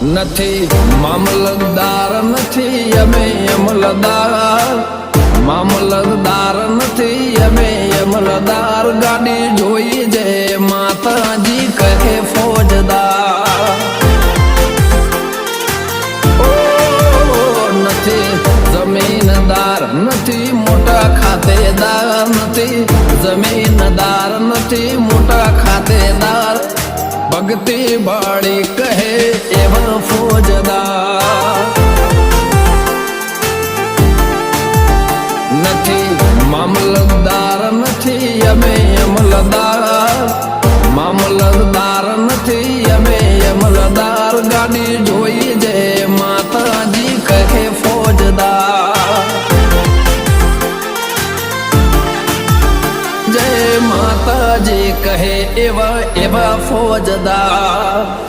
નથી મામલતદાર નથી અમે અમલદાર, મામલતદાર નથી અમે અમલદાર, ગાડી જોઈ જે માતાજી કહે ફોજદાર. ઓ નથી જમીનદાર નથી મોટા ખાતેદાર, નથી જમીનદાર નથી મોટા ખાતેદાર, ભક્તિ બાળી કહે એવા ફોજદાર. નથી મામલતદાર નથી અમે અમલદાર, મામલતદાર નથી અમે અમલદાર, ગાડી જોઈ જે માતાજી કહે ફોજદાર. જય માતાજી કહે એવા એવા ફોજદાર.